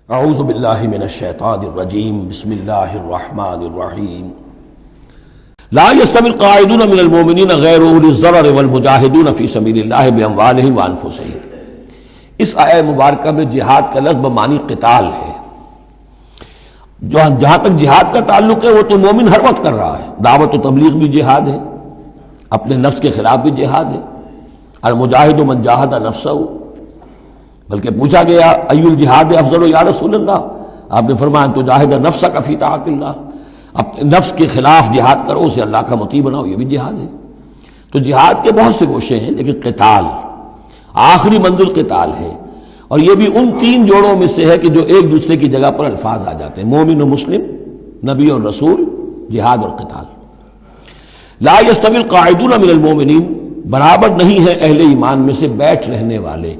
اعوذ باللہ من الشیطان الرجیم بسم اللہ الرحمن الرحیم لا يستوی القاعدون من المؤمنین غیر اولی الضرر والمجاہدون فی سبیل اللہ باموالہم وانفسہم۔ اس آیہ مبارکہ میں جہاد کا لفظ بمعنی قتال ہے۔ جہاں تک جہاد کا تعلق ہے وہ تو مومن ہر وقت کر رہا ہے، دعوت و تبلیغ بھی جہاد ہے، اپنے نفس کے خلاف بھی جہاد ہے۔ المجاہد من جاہد نفسہ، بلکہ پوچھا گیا ای الجہاد افضل یا رسول اللہ، آپ نے فرمایا تو جاہد نفسک فی طاعت اللہ، اپنے نفس کے خلاف جہاد کرو، اسے اللہ کا مطیع بناؤ، یہ بھی جہاد ہے۔ تو جہاد کے بہت سے گوشے ہیں، لیکن قتال آخری منزل قتال ہے، اور یہ بھی ان تین جوڑوں میں سے ہے کہ جو ایک دوسرے کی جگہ پر الفاظ آ جاتے ہیں، مومن و مسلم، نبی اور رسول، جہاد اور قتال۔ لا یستوی القاعدون من المؤمنین، برابر نہیں ہے اہل ایمان میں سے بیٹھ رہنے والے،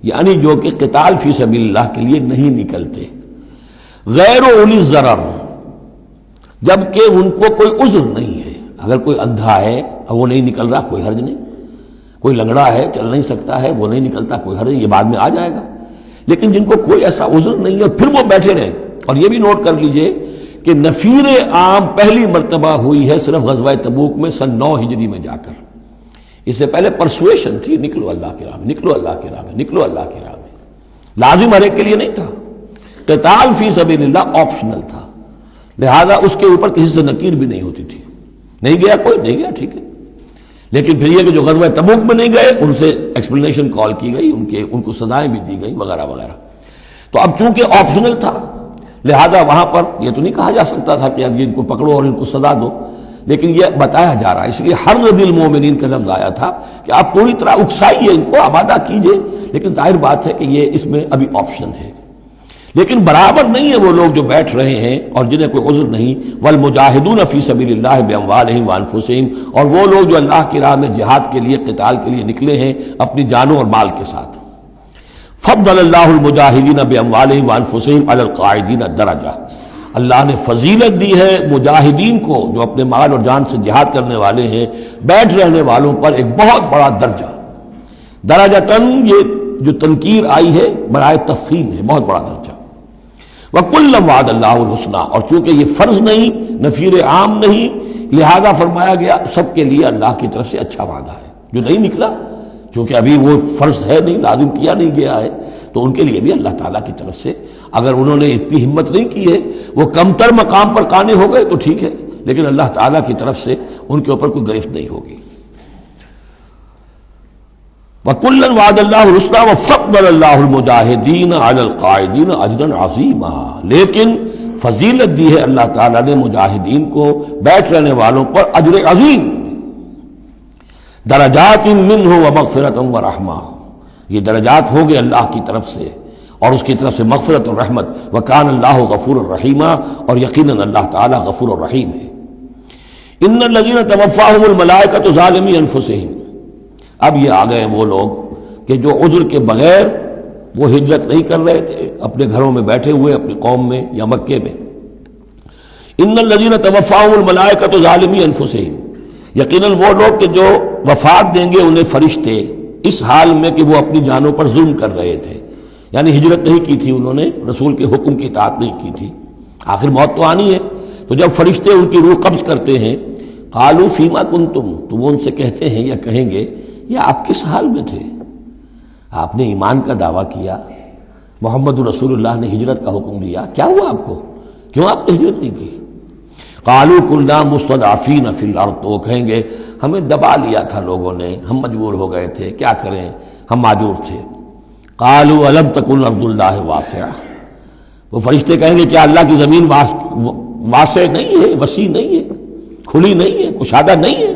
یعنی جو کہ قتال فی سبیل اللہ کے لیے نہیں نکلتے، غیر اولی الضرر، جبکہ ان کو کوئی عذر نہیں ہے۔ اگر کوئی اندھا ہے اور وہ نہیں نکل رہا، کوئی حرج نہیں، کوئی لنگڑا ہے چل نہیں سکتا ہے وہ نہیں نکلتا، کوئی حرج نہیں، یہ بعد میں آ جائے گا۔ لیکن جن کو کوئی ایسا عذر نہیں ہے پھر وہ بیٹھے رہے، اور یہ بھی نوٹ کر لیجئے کہ نفیر عام پہلی مرتبہ ہوئی ہے صرف غزوہ تبوک میں سن 9 ہجری میں جا کر۔ اس سے پہلے پرسویشن تھی، نکلو اللہ کی راہ میں، نکلو اللہ کی راہ میں، نکلو اللہ کی راہ میں، لازم ہر ایک کے لیے نہیں تھا۔ قتال فی سبیل اللہ آپشنل تھا، لہذا اس کے اوپر کسی سے نکیر بھی نہیں ہوتی تھی۔ نہیں گیا کوئی، نہیں گیا ٹھیک ہے، لیکن پھر یہ کہ جو غزوہ تبوک میں نہیں گئے ان سے ایکسپلینیشن کال کی گئی، ان کو سزائیں بھی دی گئی وغیرہ وغیرہ۔ تو اب چونکہ آپشنل تھا، لہذا وہاں پر یہ تو نہیں کہا جا سکتا تھا کہ اب ان کو پکڑو اور ان کو سزا دو، لیکن یہ بتایا جا رہا ہے، اس لیے حرض المومنین کا لفظ آیا تھا کہ آپ پوری طرح اکسائیے، ان کو آمادہ کیجئے، لیکن ظاہر بات ہے کہ یہ اس میں ابھی آپشن ہے۔ لیکن برابر نہیں ہے وہ لوگ جو بیٹھ رہے ہیں اور جنہیں کوئی عذر نہیں، والمجاہدون فی سبیل اللہ باموالہم وانفسہم، اور وہ لوگ جو اللہ کی راہ میں جہاد کے لیے، قتال کے لیے نکلے ہیں اپنی جانوں اور مال کے ساتھ۔ فضل اللہ المجاہدین باموالہم وانفسہم علی القاعدین درجہ، اللہ نے فضیلت دی ہے مجاہدین کو جو اپنے مال اور جان سے جہاد کرنے والے ہیں، بیٹھ رہنے والوں پر ایک بہت بڑا درجہ۔ درجتاً یہ جو تنکیر آئی ہے برائے تفخیم ہے، بہت بڑا درجہ۔ وَكُلًّا وَعَدَ اللَّهُ الْحُسْنَىٰ، اور چونکہ یہ فرض نہیں، نفیر عام نہیں، لہذا فرمایا گیا سب کے لیے اللہ کی طرف سے اچھا وعدہ ہے۔ جو نہیں نکلا، چونکہ ابھی وہ فرض ہے نہیں، لازم کیا نہیں گیا ہے، تو ان کے لیے بھی اللہ تعالیٰ کی طرف سے، اگر انہوں نے اتنی ہمت نہیں کی ہے، وہ کم تر مقام پر قانے ہو گئے تو ٹھیک ہے، لیکن اللہ تعالیٰ کی طرف سے ان کے اوپر کوئی گرفت نہیں ہوگی۔ وَكُلًّا وَعَدَ اللَّهُ الْحُسْنَىٰ وَفَضَّلَ اللَّهُ الْمُجَاهِدِينَ عَلَى الْقَاعِدِينَ أَجْرًا عَظِيمًا، لیکن فضیلت دی ہے اللہ تعالیٰ نے مجاہدین کو بیٹھ رہنے والوں پر اجر عظیم۔ درجات منہ ومغفرۃ ورحمہ، یہ درجات ہوں گے اللہ کی طرف سے اور اس کی طرف سے مغفرت اور رحمت۔ وکان اللہ غفور الرحیمہ، اور یقیناً اللہ تعالیٰ غفور الرحیم ہے۔ ان الذین توفاہم الملائکۃ ظالمی انفسہم، اب یہ آ گئے وہ لوگ کہ جو عذر کے بغیر وہ ہجرت نہیں کر رہے تھے، اپنے گھروں میں بیٹھے ہوئے اپنی قوم میں یا مکے میں۔ ان الذین توفاہم الملائکۃ ظالمی انفسہم، یقیناً وہ لوگ کہ جو وفات دیں گے انہیں فرشتے اس حال میں کہ وہ اپنی جانوں پر ظلم کر رہے تھے، یعنی ہجرت نہیں کی تھی انہوں نے، رسول کے حکم کی اطاعت نہیں کی تھی، آخر موت تو آنی ہے۔ تو جب فرشتے ان کی روح قبض کرتے ہیں، قالوا فیما کنتم، تو وہ ان سے کہتے ہیں یا کہیں گے یہ آپ کس حال میں تھے؟ آپ نے ایمان کا دعویٰ کیا، محمد رسول اللہ نے ہجرت کا حکم دیا، کیا ہوا آپ کو؟ کیوں آپ نے ہجرت نہیں کی؟ قالوا كنا مستضعفین فی الارض، تو وہ کہیں گے ہمیں دبا لیا تھا لوگوں نے، ہم مجبور ہو گئے تھے، کیا کریں، ہم معذور تھے۔ قالوا الم تکن ارض اللہ واسعہ، وہ فرشتے کہیں گے کیا اللہ کی زمین واسع نہیں ہے، وسیع نہیں ہے، کھلی نہیں ہے، کشادہ نہیں ہے،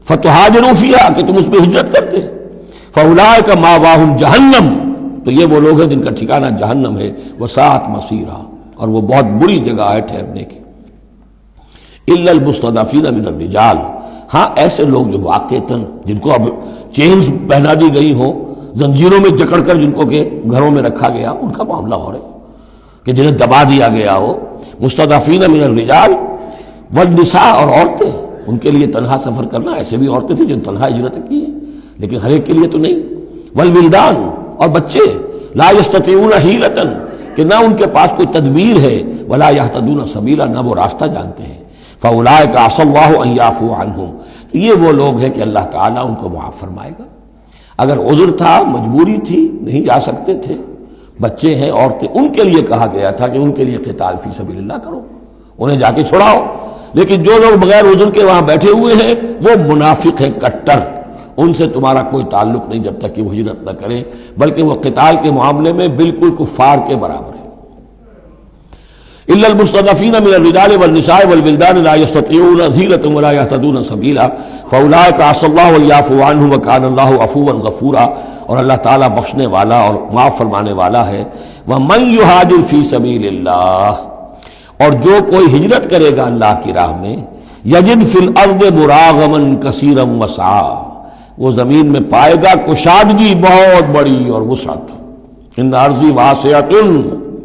فتہاجروا فیہا، کہ تم اس پہ ہجرت کرتے۔ فاولئک مأواہم جہنم، تو یہ وہ لوگ ہیں جن کا ٹھکانہ جہنم ہے، وساءت مصیرا، اور وہ بہت بری جگہ ہے ٹھہرنے کی۔ الا المستضعفین من الرجال، ہاں ایسے لوگ جو واقعتاً جن کو اب چینز پہنا دی گئی ہوں، زنجیروں میں جکڑ کر جن کو کہ گھروں میں رکھا گیا، ان کا معاملہ ہو رہا ہے کہ جنہیں دبا دیا گیا ہو۔ مستضعفین من الرجال والنساء، اور عورتیں، ان کے لیے تنہا سفر کرنا، ایسے بھی عورتیں تھیں جن تنہا ہجرت کی ہے، لیکن ہر ایک کے لیے تو نہیں۔ والولدان، اور بچے، لا یستطیعون حیلۃ، کہ نہ ان کے پاس کوئی تدبیر ہے، ولا یہتدون سبیلا، نہ وہ راستہ جانتے ہیں۔ فاولئک عسى اللہ ان یعفو عنہم، تو یہ وہ لوگ ہیں کہ اللہ تعالیٰ ان کو معاف فرمائے گا۔ اگر عذر تھا، مجبوری تھی، نہیں جا سکتے تھے، بچے ہیں، عورتیں، ان کے لیے کہا گیا تھا کہ ان کے لیے قتال فی سبیل اللہ کرو، انہیں جا کے چھڑاؤ۔ لیکن جو لوگ بغیر عذر کے وہاں بیٹھے ہوئے ہیں وہ منافق ہیں کٹر، ان سے تمہارا کوئی تعلق نہیں جب تک کہ وہ ہجرت نہ کریں، بلکہ وہ قتال کے معاملے میں بالکل کفار کے برابر ہے۔ الا المستضعفین من الرجال والنساء والولدان لا يستطيعون حیلة ولا يهتدون سبیلا فاولئک عسى الله ان يعفو عنهم وكان الله عفوا غفورا، اور اللہ تعالیٰ بخشنے والا اور معاف فرمانے والا ہے۔ ومن يهاجر في سبيل اللہ، اور جو کوئی ہجرت کرے گا اللہ کی راہ میں، یجد فی الارض مراغما کثیرا وسعا، وہ زمین میں پائے گا کشادگی بہت بڑی اور وسعت۔ ان ارضی واسعۃ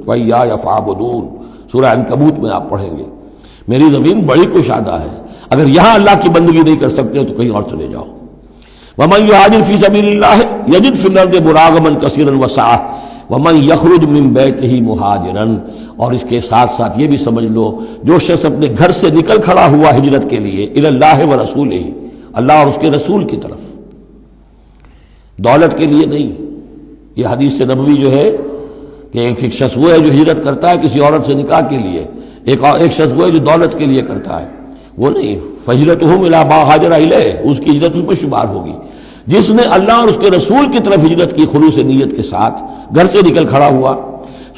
فإیایا فاعبدون، سورہ عنکبوت میں آپ پڑھیں گے، میری زمین بڑی کشادہ ہے، اگر یہاں اللہ کی بندگی نہیں کر سکتے تو کہیں اور چلے جاؤ۔ ومن یہاجر فی سبیل اللہ یجد فی الارض مراغما کثیرا وسعا ومن یخرج من بیتہ مہاجرا، اور اس کے ساتھ ساتھ یہ بھی سمجھ لو جو شخص اپنے گھر سے نکل کھڑا ہوا ہجرت کے لیے الی اللہ ورسولہ، اللہ اور اس کے رسول کی طرف، دولت کے لیے نہیں۔ یہ حدیث نبوی جو ہے کہ ایک شخص وہ ہے جو ہجرت کرتا ہے کسی عورت سے نکاح کے لیے، ایک شخص وہ ہے جو دولت کے لیے کرتا ہے، وہ نہیں۔ فہجرتہم الی ما ہاجر الیہ، اس کی ہجرت اس پر شمار ہوگی۔ جس نے اللہ اور اس کے رسول کی طرف ہجرت کی خلوص نیت کے ساتھ، گھر سے نکل کھڑا ہوا،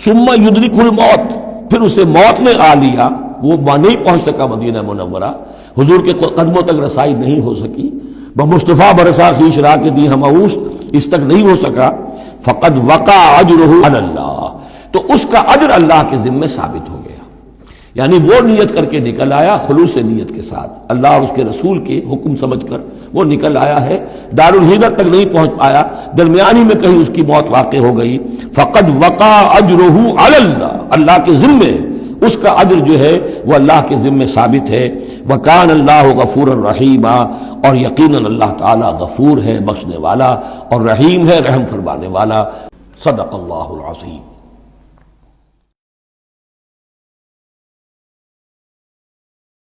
ثم یدرکہ الموت، پھر اسے موت نے آ لیا، وہ نہیں پہنچ سکا مدینہ منورہ، حضور کے قدموں تک رسائی نہیں ہو سکی، بمصطفیٰ برسا خویش راہ کے دی ہماؤس، اس تک نہیں ہو سکا، فقد وقع اجرہ علی اللہ، تو اس کا اجر اللہ کے ذمے ثابت ہو گیا۔ یعنی وہ نیت کر کے نکل آیا خلوص نیت کے ساتھ، اللہ اور اس کے رسول کے حکم سمجھ کر وہ نکل آیا ہے، دارالہجرت تک نہیں پہنچ پایا، درمیانی میں کہیں اس کی موت واقع ہو گئی، فقد وقع اجرہ علی اللہ، اللہ کے ذمے اس کا اجر جو ہے وہ اللہ کے ذمے ثابت ہے۔ وکان اللہ غفورا رحیما، اور یقیناً اللہ تعالیٰ غفور ہے، بخشنے والا، اور رحیم ہے، رحم فرمانے والا۔ صدق اللہ العظیم۔